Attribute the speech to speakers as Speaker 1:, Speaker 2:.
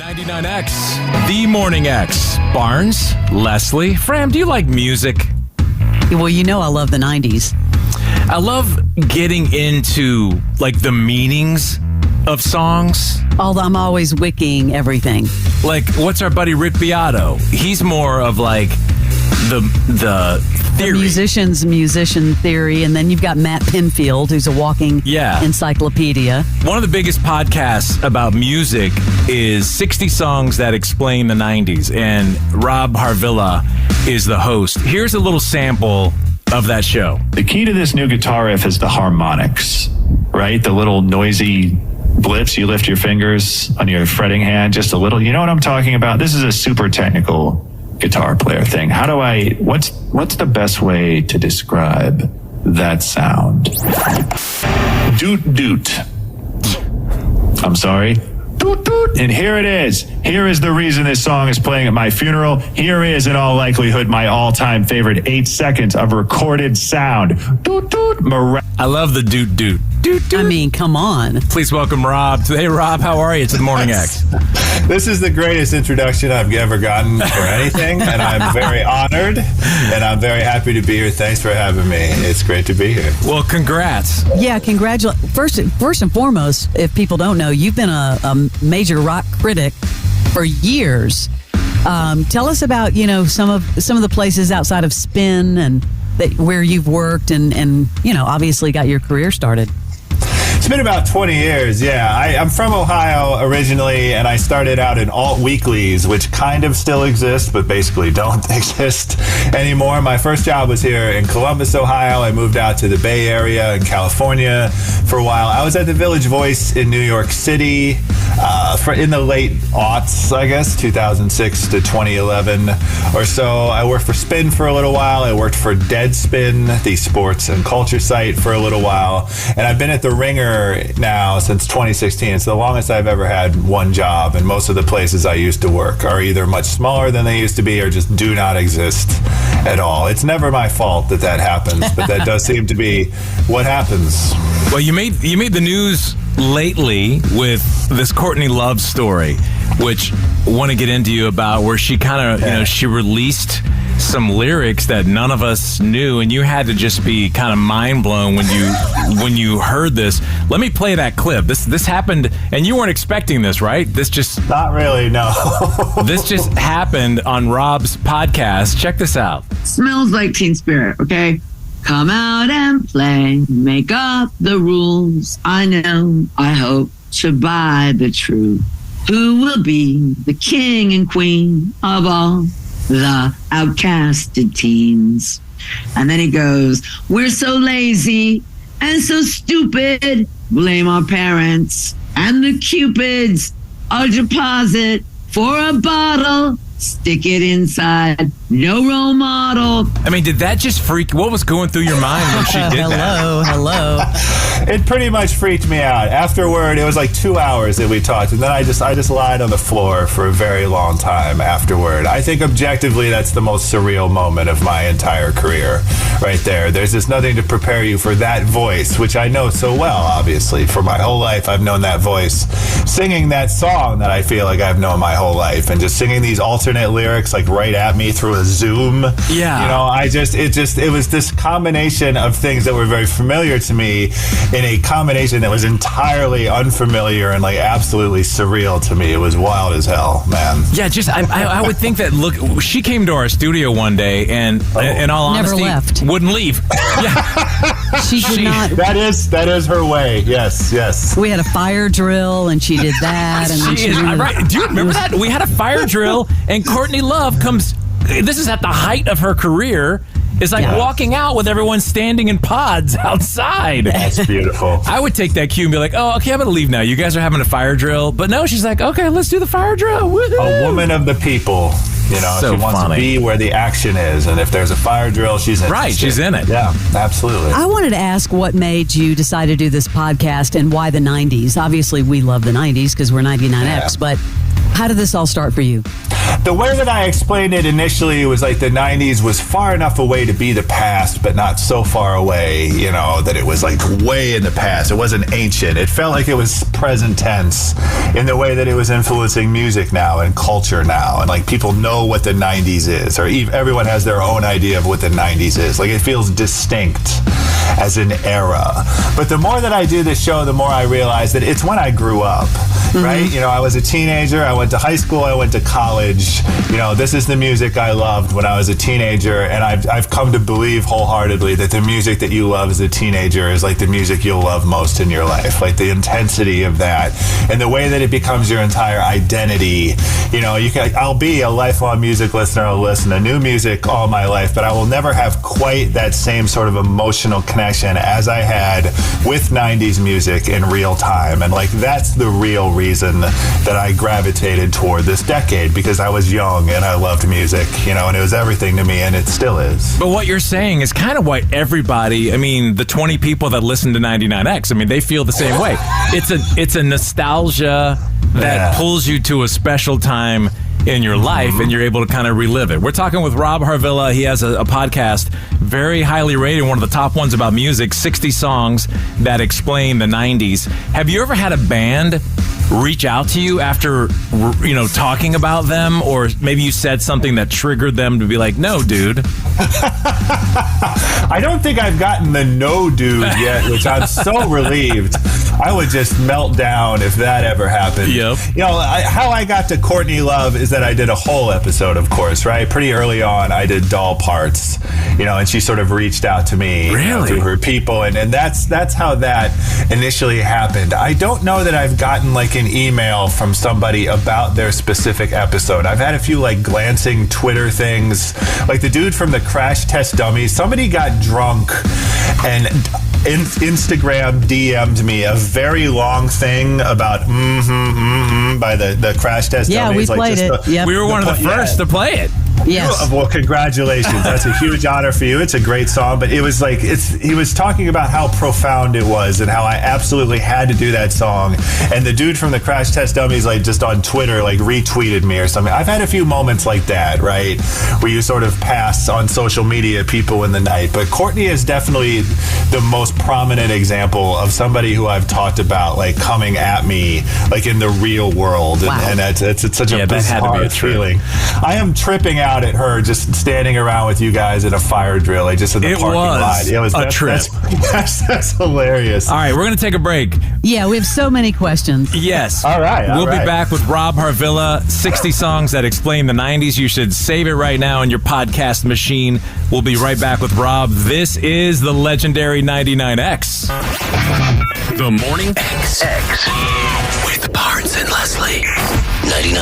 Speaker 1: 99X, The Morning X. Barnes, Leslie, Fram, do you like music?
Speaker 2: Well, you know I love the 90s.
Speaker 1: I love getting into, like, the meanings of songs.
Speaker 2: Although I'm always wicking everything.
Speaker 1: Like, what's our buddy Rick Beato? He's more of, like, the theory.
Speaker 2: The musician theory, and then you've got Matt Pinfield, who's a walking encyclopedia.
Speaker 1: One of the biggest podcasts about music is 60 Songs That Explain the 90s, and Rob Harvilla is the host. Here's a little sample of that show.
Speaker 3: The key to this new guitar riff is the harmonics, right? The little noisy blips. You lift your fingers on your fretting hand just a little. You know what I'm talking about? This is a super technical guitar player thing. What's the best way to describe that sound? Doot doot. I'm sorry. Doot doot. And here it is. Here is the reason this song is playing at my funeral. Here is, in all likelihood, my all-time favorite 8 seconds of recorded sound. Doot doot.
Speaker 1: I love the doot doot. Doot doot.
Speaker 2: I mean, come on.
Speaker 1: Please welcome Rob. Hey, Rob, how are you? It's the Morning X.
Speaker 4: This is the greatest introduction I've ever gotten for anything, and I'm very honored, and I'm very happy to be here. Thanks for having me. It's great to be here.
Speaker 1: Well, congrats.
Speaker 2: Yeah, congratulations. First and foremost, if people don't know, you've been a major rock critic for years. Tell us about, some of the places outside of Spin and where you've worked and obviously got your career started.
Speaker 4: It's been about 20 years, yeah. I'm from Ohio originally, and I started out in alt weeklies, which kind of still exist, but basically don't exist anymore. My first job was here in Columbus, Ohio. I moved out to the Bay Area in California for a while. I was at the Village Voice in New York City in the late aughts, I guess, 2006 to 2011 or so. I worked for Spin for a little while. I worked for Deadspin, the sports and culture site, for a little while. And I've been at the Ringer now since 2016. It's the longest I've ever had one job, and most of the places I used to work are either much smaller than they used to be or just do not exist at all. It's never my fault that happens, but that does seem to be what happens.
Speaker 1: Well, you made the news lately with this Courtney Love story, which I want to get into you about, where she kind of, she released some lyrics that none of us knew, and you had to just be kind of mind blown when you heard this. Let me play that clip. This happened, and you weren't expecting this, right?
Speaker 4: Not really, no.
Speaker 1: This just happened on Rob's podcast. Check this out.
Speaker 5: Smells like Teen Spirit, okay? Come out and play, make up the rules. I know, I hope to buy the truth. Who will be the king and queen of all the outcasted teens? And then he goes, we're so lazy and so stupid. Blame our parents and the cupids. A deposit for a bottle. Stick it inside. No role model.
Speaker 1: I mean, did that just freak? What was going through your mind when she did that?
Speaker 2: Hello.
Speaker 4: It pretty much freaked me out. Afterward, it was like 2 hours that we talked, and then I just lied on the floor for a very long time afterward. I think objectively that's the most surreal moment of my entire career right there. There's just nothing to prepare you for that voice, which I know so well, obviously. For my whole life, I've known that voice. Singing that song that I feel like I've known my whole life, and just singing these alternate lyrics like right at me through a Zoom.
Speaker 1: Yeah.
Speaker 4: It was this combination of things that were very familiar to me in a combination that was entirely unfamiliar and like absolutely surreal to me. It was wild as hell, man.
Speaker 1: Yeah, I would think that, look, she came to our studio one day and in all honesty,
Speaker 2: never left.
Speaker 1: Wouldn't leave. Yeah.
Speaker 2: She did not.
Speaker 4: That is her way. Yes.
Speaker 2: We had a fire drill, and she did that. And then
Speaker 1: right. Do you remember that? We had a fire drill, and Courtney Love comes. This is at the height of her career. It's like walking out with everyone standing in pods outside.
Speaker 4: That's beautiful.
Speaker 1: I would take that cue and be like, oh, okay, I'm going to leave now. You guys are having a fire drill. But no, she's like, okay, let's do the fire drill. Woo-hoo.
Speaker 4: A woman of the people.
Speaker 1: So
Speaker 4: she wants
Speaker 1: funny.
Speaker 4: to be where the action is. And if there's a fire drill, she's in it.
Speaker 1: Right, she's in it.
Speaker 4: Yeah, absolutely.
Speaker 2: I wanted to ask what made you decide to do this podcast and why the 90s. Obviously, we love the 90s because we're 99X, but How did this all start for you?
Speaker 4: The way that I explained it initially was like the 90s was far enough away to be the past, but not so far away, that it was like way in the past. It wasn't ancient. It felt like it was present tense in the way that it was influencing music now and culture now. And like people know what the 90s is, or everyone has their own idea of what the 90s is. Like it feels distinct as an era. But the more that I do this show, the more I realize that it's when I grew up, right? I was a teenager. I went to high school. I went to college. This is the music I loved when I was a teenager, and I've come to believe wholeheartedly that the music that you love as a teenager is like the music you'll love most in your life, like the intensity of that and the way that it becomes your entire identity. I'll be a lifelong music listener. I'll listen to new music all my life, but I will never have quite that same sort of emotional connection as I had with 90s music in real time. And like that's the real reason that I gravitated toward this decade, because I was young and I loved music, and it was everything to me, and it still is.
Speaker 1: But what you're saying is kind of why everybody, the 20 people that listen to 99X, they feel the same way. It's a nostalgia that pulls you to a special time in your life, and you're able to kind of relive it. We're talking with Rob Harvilla. He has a podcast, very highly rated, one of the top ones about music, 60 songs that explain the 90s. Have you ever had a band reach out to you after, talking about them, or maybe you said something that triggered them to be like, no, dude?
Speaker 4: I don't think I've gotten the no dude yet, which I'm so relieved. I would just melt down if that ever happened.
Speaker 1: Yep.
Speaker 4: How I got to Courtney Love is that I did a whole episode, of course, right? Pretty early on, I did Doll Parts, and she sort of reached out to me through her people. And that's how that initially happened. I don't know that I've gotten like an email from somebody about their specific episode. I've had a few like glancing Twitter things, like the dude from the Crash Test Dummies. Somebody got drunk and Instagram DM'd me a very long thing about by the Crash Test Dummies.
Speaker 2: Yeah, we played it. Yep.
Speaker 1: We were one of the first to play it.
Speaker 2: Yes.
Speaker 4: Well, congratulations. That's a huge honor for you. It's a great song, but it was like he was talking about how profound it was and how I absolutely had to do that song. And the dude from the Crash Test Dummies, like just on Twitter, like retweeted me or something. I've had a few moments like that, right, where you sort of pass on social media people in the night. But Courtney is definitely the most prominent example of somebody who I've talked about, like coming at me, like in the real world.
Speaker 2: Wow.
Speaker 4: And it's such a bizarre feeling. I am tripping out at her just standing around with you guys at a fire drill, like just in the parking lot. It was
Speaker 1: a trip.
Speaker 4: That's hilarious.
Speaker 1: All right, we're going to take a break.
Speaker 2: Yeah, we have so many questions.
Speaker 1: Yes.
Speaker 4: All right.
Speaker 1: We'll be back with Rob Harvilla, 60 songs that explain the 90s. You should save it right now in your podcast machine. We'll be right back with Rob. This is the legendary 99X.
Speaker 6: The Morning X with Barnes and Leslie. 99.